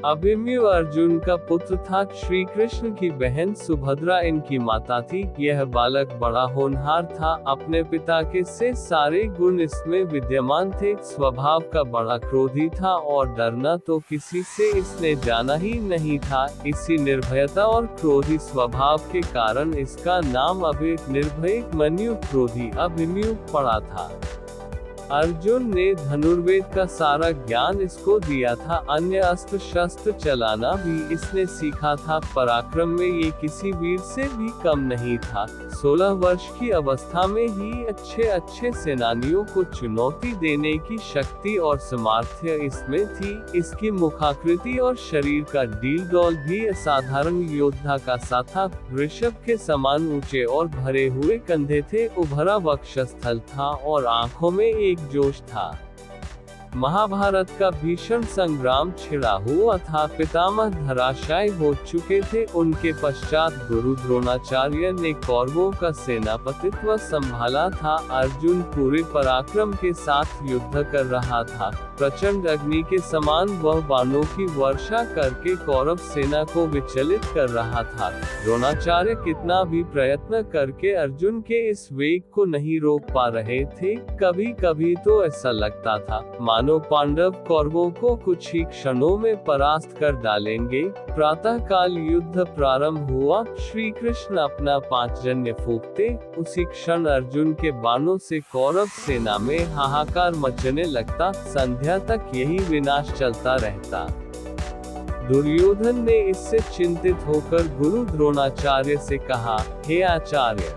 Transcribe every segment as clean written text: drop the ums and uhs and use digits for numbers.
अभिमन्यु अर्जुन का पुत्र था। श्री कृष्ण की बहन सुभद्रा इनकी माता थी। यह बालक बड़ा होनहार था। अपने पिता के से सारे गुण इसमें विद्यमान थे। स्वभाव का बड़ा क्रोधी था और डरना तो किसी से इसने जाना ही नहीं था। इसी निर्भयता और क्रोधी स्वभाव के कारण इसका नाम निर्भय मन्यु क्रोधी अभिमन्यु पड़ा था। अर्जुन ने धनुर्वेद का सारा ज्ञान इसको दिया था। अन्य अस्त्र शस्त्र चलाना भी इसने सीखा था। पराक्रम में ये किसी वीर से भी कम नहीं था। 16 वर्ष की अवस्था में ही अच्छे सेनानियों को चुनौती देने की शक्ति और सामर्थ्य इसमें थी। इसकी मुखाकृति और शरीर का डील डौल भी असाधारण योद्धा का सा था। वृषभ के समान ऊंचे और भरे हुए कंधे थे। उभरा वक्षस्थल था और आंखों में एक जोश था। महाभारत का भीषण संग्राम छिड़ा हुआ था। पितामह धराशायी हो चुके थे। उनके पश्चात गुरु द्रोणाचार्य ने कौरवों का सेनापतित्व संभाला था। अर्जुन पूरे पराक्रम के साथ युद्ध कर रहा था। प्रचंड अग्नि के समान वह बाणों की वर्षा करके कौरव सेना को विचलित कर रहा था। द्रोणाचार्य कितना भी प्रयत्न करके अर्जुन के इस वेग को नहीं रोक पा रहे थे। कभी कभी तो ऐसा लगता था मानो पांडव कौरवों को कुछ ही क्षणों में परास्त कर डालेंगे। प्रातः काल युद्ध प्रारंभ हुआ। श्री कृष्ण अपना पांचजन्य फूंकते, उसी क्षण अर्जुन के बाणों से कौरव सेना में हाहाकार मचने लगता। संध्या तक यही विनाश चलता रहता। दुर्योधन ने इससे चिंतित होकर गुरु द्रोणाचार्य से कहा, हे आचार्य,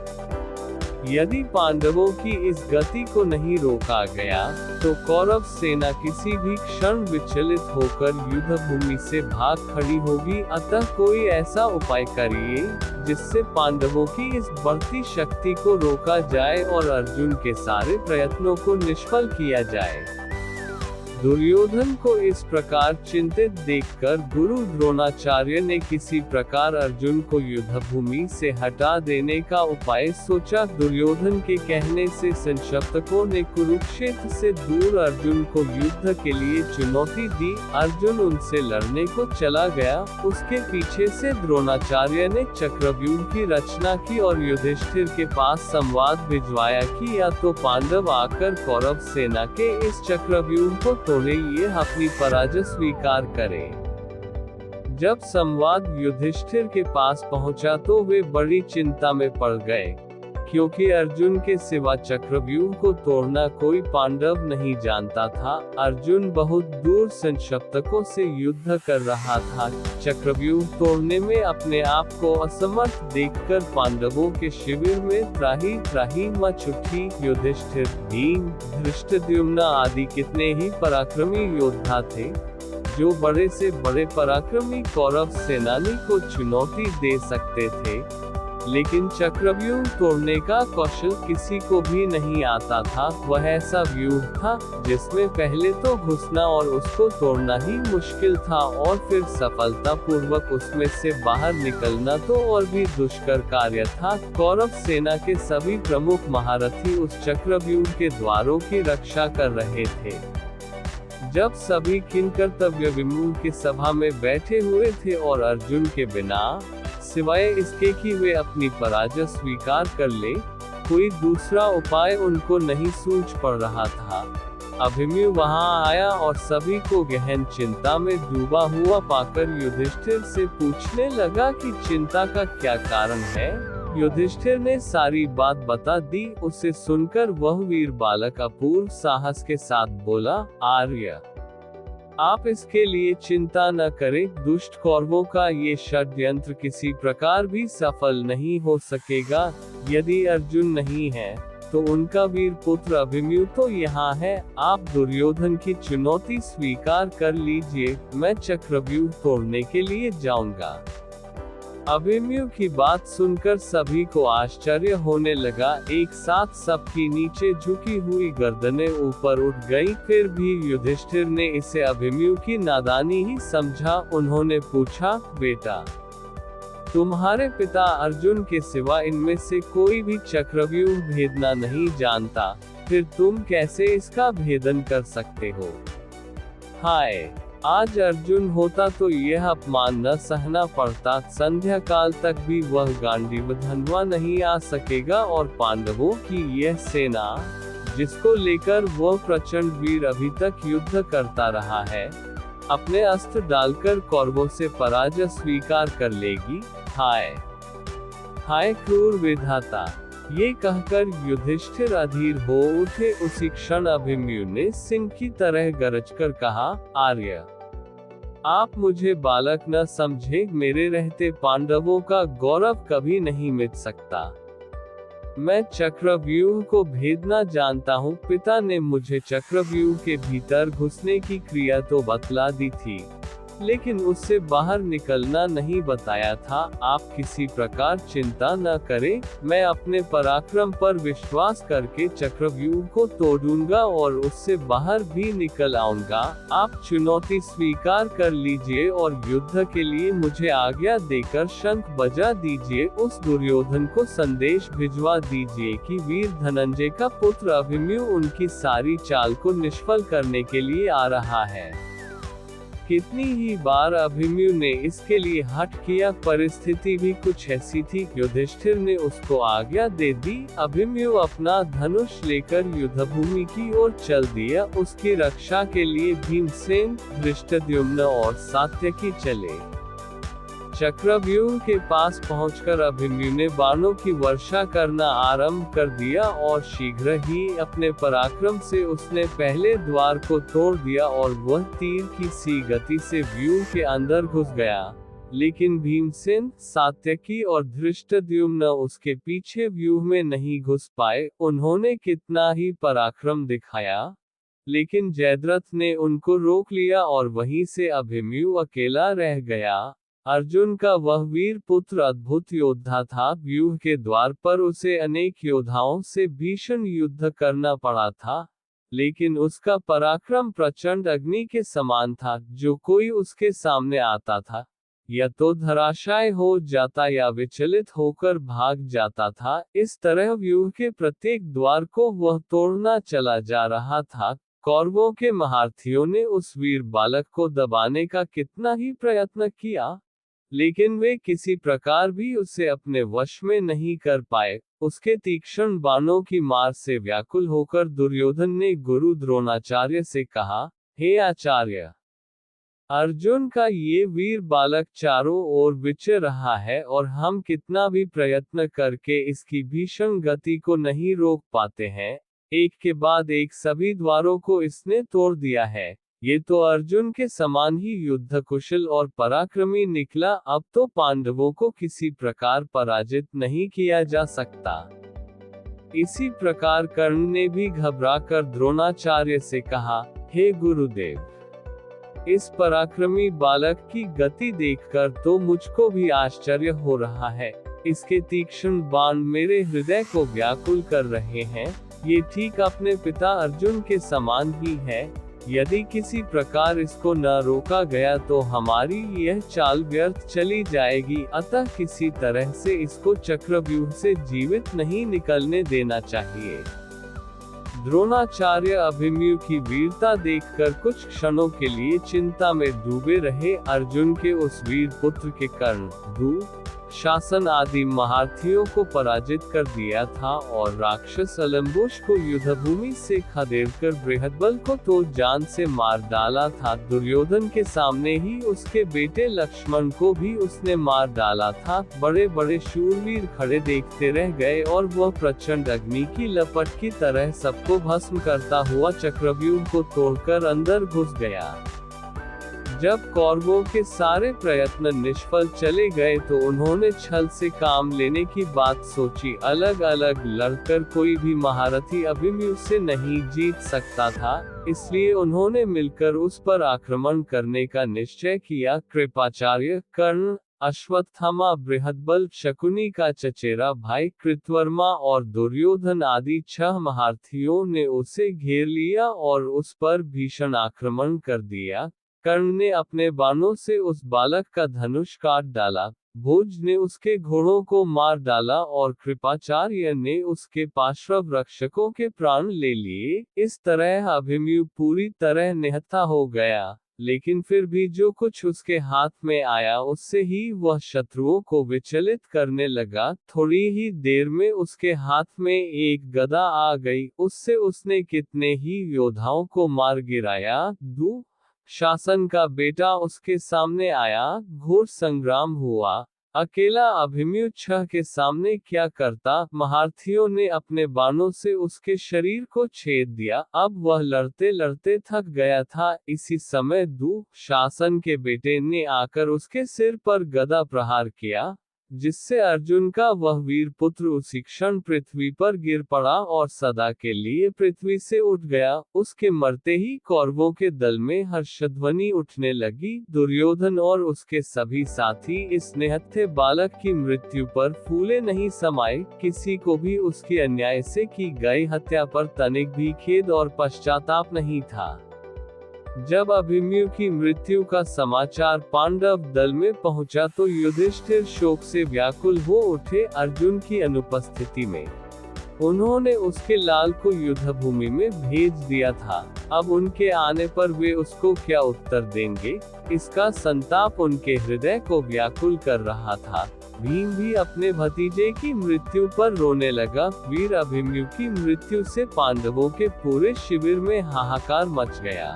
यदि पांडवों की इस गति को नहीं रोका गया तो कौरव सेना किसी भी क्षण विचलित होकर युद्ध भूमि से भाग खड़ी होगी। अतः कोई ऐसा उपाय करिए जिससे पांडवों की इस बढ़ती शक्ति को रोका जाए और अर्जुन के सारे प्रयत्नों को निष्फल किया जाए। दुर्योधन को इस प्रकार चिंतित देखकर गुरु द्रोणाचार्य ने किसी प्रकार अर्जुन को युद्ध भूमि से हटा देने का उपाय सोचा। दुर्योधन के कहने से संशप्तकों ने कुरुक्षेत्र से दूर अर्जुन को युद्ध के लिए चुनौती दी। अर्जुन उनसे लड़ने को चला गया। उसके पीछे से द्रोणाचार्य ने चक्रव्यूह की रचना की और युधिष्ठिर के पास संवाद भिजवाया कि या तो पांडव आकर कौरव सेना के इस चक्रव्यूह को तोड़े, ये अपनी पराजय स्वीकार करें। जब संवाद युधिष्ठिर के पास पहुंचा तो वे बड़ी चिंता में पड़ गए, क्योंकि अर्जुन के सिवा चक्रव्यूह को तोड़ना कोई पांडव नहीं जानता था। अर्जुन बहुत दूर संशप्तकों से युद्ध कर रहा था। चक्रव्यूह तोड़ने में अपने आप को असमर्थ देखकर पांडवों के शिविर में त्राही त्राही मच उठी। युधिष्ठिर, भीम, धृष्टद्युम्न आदि कितने ही पराक्रमी योद्धा थे, जो बड़े से बड़े पराक्रमी कौरव सेनानी को चुनौती दे सकते थे, लेकिन चक्रव्यूह तोड़ने का कौशल किसी को भी नहीं आता था। वह ऐसा व्यूह था जिसमें पहले तो घुसना और उसको तोड़ना ही मुश्किल था, और फिर सफलतापूर्वक उसमें से बाहर निकलना तो और भी दुष्कर कार्य था। कौरव सेना के सभी प्रमुख महारथी उस चक्रव्यूह के द्वारों की रक्षा कर रहे थे। जब सभी किंकर्तव्य विमूढ़ की सभा में बैठे हुए थे और अर्जुन के बिना सिवाय इसके कि वे अपनी पराजय स्वीकार कर ले, कोई दूसरा उपाय उनको नहीं सूझ पड़ रहा था। अभिमन्यु वहां आया और सभी को गहन चिंता में डूबा हुआ पाकर युधिष्ठिर से पूछने लगा कि चिंता का क्या कारण है। युधिष्ठिर ने सारी बात बता दी। उसे सुनकर वह वीर बालक अपूर्व साहस के साथ बोला, आर्य, आप इसके लिए चिंता न करें। दुष्ट कौरवों का ये षड्यंत्र किसी प्रकार भी सफल नहीं हो सकेगा। यदि अर्जुन नहीं है तो उनका वीर पुत्र अभिमन्यु तो यहाँ है। आप दुर्योधन की चुनौती स्वीकार कर लीजिए, मैं चक्रव्यूह तोड़ने के लिए जाऊंगा। अभिमन्यु की बात सुनकर सभी को आश्चर्य होने लगा। एक साथ सबकी नीचे झुकी हुई गर्दनें ऊपर उठ गई। फिर भी युधिष्ठिर ने इसे अभिमन्यु की नादानी ही समझा। उन्होंने पूछा, बेटा, तुम्हारे पिता अर्जुन के सिवा इनमें से कोई भी चक्रव्यूह भेदना नहीं जानता, फिर तुम कैसे इसका भेदन कर सकते हो? हाय, आज अर्जुन होता तो यह अपमान न सहना पड़ता, संध्या काल तक भी वह गांडीव धनवा नहीं आ सकेगा और पांडवों की यह सेना, जिसको लेकर वह प्रचंड वीर अभी तक युद्ध करता रहा है, अपने अस्त्र डालकर कौरवों से पराजय स्वीकार कर लेगी। हाय हाय क्रूर विधाता, ये कहकर युधिष्ठिर अधीर हो उठे। उसी क्षण अभिमन्यु ने सिंह की तरह गरजकर कहा, आर्य, आप मुझे बालक न समझे, मेरे रहते पांडवों का गौरव कभी नहीं मिट सकता। मैं चक्रव्यूह को भेदना जानता हूँ। पिता ने मुझे चक्रव्यूह के भीतर घुसने की क्रिया तो बतला दी थी, लेकिन उससे बाहर निकलना नहीं बताया था। आप किसी प्रकार चिंता न करें, मैं अपने पराक्रम पर विश्वास करके चक्रव्यूह को तोड़ूंगा और उससे बाहर भी निकल आऊंगा। आप चुनौती स्वीकार कर लीजिए और युद्ध के लिए मुझे आज्ञा देकर शंख बजा दीजिए। उस दुर्योधन को संदेश भिजवा दीजिए कि वीर धनंजय का पुत्र अभिमन्यु उनकी सारी चाल को निष्फल करने के लिए आ रहा है। कितनी ही बार अभिमन्यु ने इसके लिए हठ किया, परिस्थिति भी कुछ ऐसी थी। युधिष्ठिर ने उसको आज्ञा दे दी। अभिमन्यु अपना धनुष लेकर युद्धभूमि की ओर चल दिया। उसकी रक्षा के लिए भीमसेन, धृष्टद्युम्न और सात्यकी चले। चक्रव्यूह के पास पहुंचकर अभिमन्यु ने बाणों की वर्षा करना आरंभ कर दिया और शीघ्र ही अपने पराक्रम से उसने पहले द्वार को तोड़ दिया और वह तीर की सी गति से व्यूह के अंदर घुस गया। लेकिन भीमसेन, सात्यकी और धृष्टद्युम्न उसके पीछे व्यूह में नहीं घुस पाए। उन्होंने कितना ही पराक्रम दिखाया, लेकिन जयद्रथ ने उनको रोक लिया और वहीं से अभिमन्यु अकेला रह गया। अर्जुन का वह वीर पुत्र अद्भुत योद्धा था। व्यूह के द्वार पर उसे अनेक योद्धाओं से भीषण युद्ध करना पड़ा था, लेकिन उसका पराक्रम प्रचंड अग्नि के समान था। जो कोई उसके सामने आता था, या तो धराशाय हो जाता या विचलित होकर भाग जाता था। इस तरह व्यूह के प्रत्येक द्वार को वह तोड़ना चला जा रहा था। कौरवों के महारथियों ने उस वीर बालक को दबाने का कितना ही प्रयत्न किया, लेकिन वे किसी प्रकार भी उसे अपने वश में नहीं कर पाए। उसके तीक्ष्ण बाणों की मार से व्याकुल होकर दुर्योधन ने गुरु द्रोणाचार्य से कहा, हे आचार्य, अर्जुन का ये वीर बालक चारों ओर विचर रहा है और हम कितना भी प्रयत्न करके इसकी भीषण गति को नहीं रोक पाते हैं। एक के बाद एक सभी द्वारों को इसने तोड़ दिया है। ये तो अर्जुन के समान ही युद्ध कुशल और पराक्रमी निकला। अब तो पांडवों को किसी प्रकार पराजित नहीं किया जा सकता। इसी प्रकार कर्ण ने भी घबराकर द्रोणाचार्य से कहा, हे गुरुदेव, इस पराक्रमी बालक की गति देखकर तो मुझको भी आश्चर्य हो रहा है। इसके तीक्ष्ण बाण मेरे हृदय को व्याकुल कर रहे हैं। ये ठीक अपने पिता अर्जुन के समान ही है। यदि किसी प्रकार इसको न रोका गया तो हमारी यह चाल व्यर्थ चली जाएगी। अतः किसी तरह से इसको चक्रव्यूह से जीवित नहीं निकलने देना चाहिए। द्रोणाचार्य अभिमन्यु की वीरता देखकर कुछ क्षणों के लिए चिंता में डूबे रहे। अर्जुन के उस वीर पुत्र के कर्ण, दू, शासन आदि महारथियों को पराजित कर दिया था और राक्षस अलम्बुश को युद्धभूमि से खदेड़कर बृहद्बल को तो जान से मार डाला था। दुर्योधन के सामने ही उसके बेटे लक्ष्मण को भी उसने मार डाला था। बड़े बड़े शूरवीर खड़े देखते रह गए और वह प्रचंड अग्नि की लपट की तरह सबको भस्म करता हुआ चक्रव्यूह को तोड़कर अंदर घुस गया। जब कौरवों के सारे प्रयत्न निष्फल चले गए तो उन्होंने छल से काम लेने की बात सोची। अलग अलग लड़कर कोई भी महारथी अभिमन्यु से नहीं जीत सकता था, इसलिए उन्होंने मिलकर उस पर आक्रमण करने का निश्चय किया। कृपाचार्य, कर्ण, अश्वत्थामा, बृहद्बल, शकुनी का चचेरा भाई कृतवर्मा और दुर्योधन आदि 6 महारथियों ने उसे घेर लिया और उस पर भीषण आक्रमण कर दिया। कर्ण ने अपने बाणों से उस बालक का धनुष काट डाला, भोज ने उसके घोड़ों को मार डाला और कृपाचार्य ने उसके पार्श्व रक्षकों के प्राण ले लिए। इस तरह अभिमन्यु पूरी तरह निहत्था हो गया। लेकिन फिर भी जो कुछ उसके हाथ में आया उससे ही वह शत्रुओं को विचलित करने लगा। थोड़ी ही देर में उसके हाथ में एक गदा आ गई, उससे उसने कितने ही योद्धाओं को मार गिराया। शासन का बेटा उसके सामने आया, घोर संग्राम हुआ। अकेला अभिमन्यु छह के सामने क्या करता। महारथियों ने अपने बाणों से उसके शरीर को छेद दिया। अब वह लड़ते लड़ते थक गया था। इसी समय शासन के बेटे ने आकर उसके सिर पर गदा प्रहार किया, जिससे अर्जुन का वह वीर पुत्र उसी क्षण पृथ्वी पर गिर पड़ा और सदा के लिए पृथ्वी से उठ गया। उसके मरते ही कौरवों के दल में हर्षध्वनि उठने लगी। दुर्योधन और उसके सभी साथी इस निहत्थे बालक की मृत्यु पर फूले नहीं समाये। किसी को भी उसकी अन्याय से की गई हत्या पर तनिक भी खेद और पश्चाताप नहीं था। जब अभिमन्यु की मृत्यु का समाचार पांडव दल में पहुंचा तो युधिष्ठिर शोक से व्याकुल हो उठे। अर्जुन की अनुपस्थिति में उन्होंने उसके लाल को युद्धभूमि में भेज दिया था। अब उनके आने पर वे उसको क्या उत्तर देंगे, इसका संताप उनके हृदय को व्याकुल कर रहा था। भीम भी अपने भतीजे की मृत्यु पर रोने लगा। वीर अभिमन्यु की मृत्यु से पांडवों के पूरे शिविर में हाहाकार मच गया।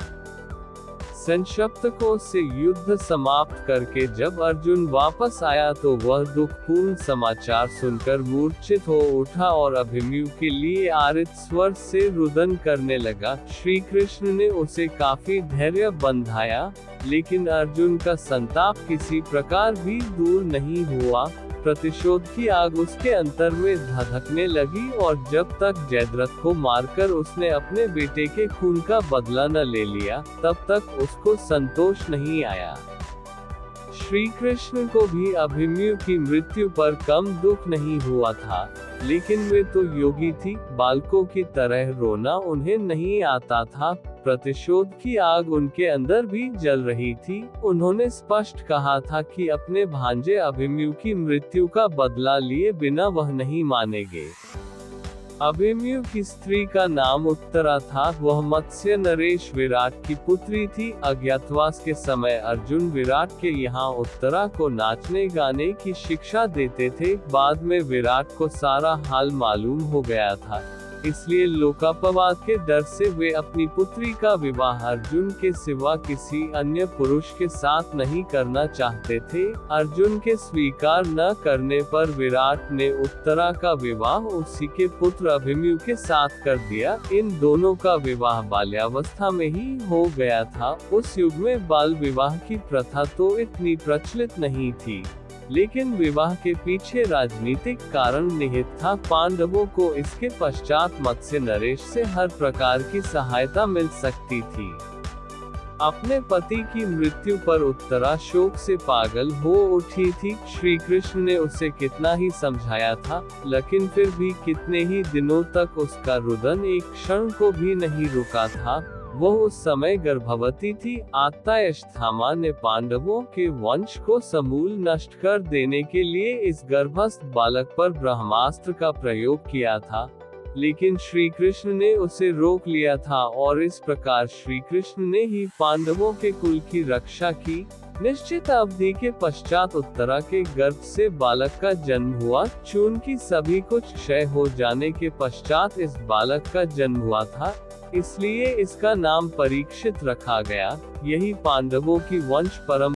संशप्तकों से युद्ध समाप्त करके जब अर्जुन वापस आया तो वह दुखपूर्ण समाचार सुनकर मूर्छित हो उठा और अभिमन्यु के लिए आरित स्वर से रुदन करने लगा। श्री कृष्ण ने उसे काफी धैर्य बंधाया, लेकिन अर्जुन का संताप किसी प्रकार भी दूर नहीं हुआ। प्रतिशोध की आग उसके अंतर में धधकने लगी और जब तक जयद्रथ को मारकर उसने अपने बेटे के खून का बदला न ले लिया, तब तक उसको संतोष नहीं आया। श्री कृष्ण को भी अभिमन्यु की मृत्यु पर कम दुख नहीं हुआ था, लेकिन वे तो योगी थी, बालकों की तरह रोना उन्हें नहीं आता था। प्रतिशोध की आग उनके अंदर भी जल रही थी। उन्होंने स्पष्ट कहा था कि अपने भांजे अभिमन्यु की मृत्यु का बदला लिए बिना वह नहीं मानेंगे। अभिमन्यु की स्त्री का नाम उत्तरा था। वह मत्स्य नरेश विराट की पुत्री थी। अज्ञातवास के समय अर्जुन विराट के यहाँ उत्तरा को नाचने गाने की शिक्षा देते थे। बाद में विराट को सारा हाल मालूम हो गया था, इसलिए लोकापवाद के डर से वे अपनी पुत्री का विवाह अर्जुन के सिवा किसी अन्य पुरुष के साथ नहीं करना चाहते थे। अर्जुन के स्वीकार न करने पर विराट ने उत्तरा का विवाह उसी के पुत्र अभिमन्यु के साथ कर दिया। इन दोनों का विवाह बाल्यावस्था में ही हो गया था। उस युग में बाल विवाह की प्रथा तो इतनी प्रचलित नहीं थी, लेकिन विवाह के पीछे राजनीतिक कारण निहित था। पांडवों को इसके पश्चात मत्स्य नरेश से हर प्रकार की सहायता मिल सकती थी। अपने पति की मृत्यु पर उत्तरा शोक से पागल हो उठी थी। श्री कृष्ण ने उसे कितना ही समझाया था, लेकिन फिर भी कितने ही दिनों तक उसका रुदन एक क्षण को भी नहीं रुका था। वह उस समय गर्भवती थी। अश्वत्थामा ने पांडवों के वंश को समूल नष्ट कर देने के लिए इस गर्भस्थ बालक पर ब्रह्मास्त्र का प्रयोग किया था, लेकिन श्री कृष्ण ने उसे रोक लिया था और इस प्रकार श्री कृष्ण ने ही पांडवों के कुल की रक्षा की। निश्चित अवधि के पश्चात उत्तरा के गर्भ से बालक का जन्म हुआ। चून की सभी कुछ क्षय हो जाने के पश्चात इस बालक का जन्म हुआ था, इसलिए इसका नाम परीक्षित रखा गया। यही पांडवों की वंश परंपरा